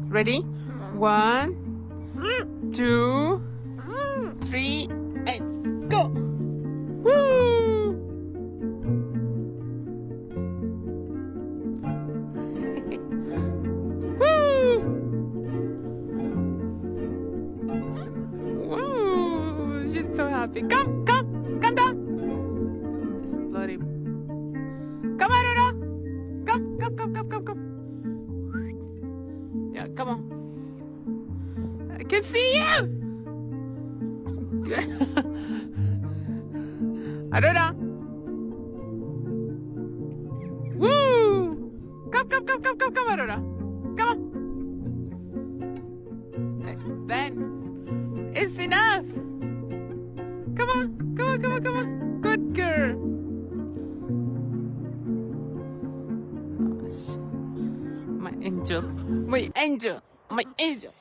Ready? 1, 2, 3, and go! Woo! Woo! Woo! She's so happy. Come down! Just bloody. Come on, Aurora! Come. Yeah, come on. I can see you! Aurora! Woo! Come, Aurora! Come on! Then, it's enough! Come on! Good girl! My angel!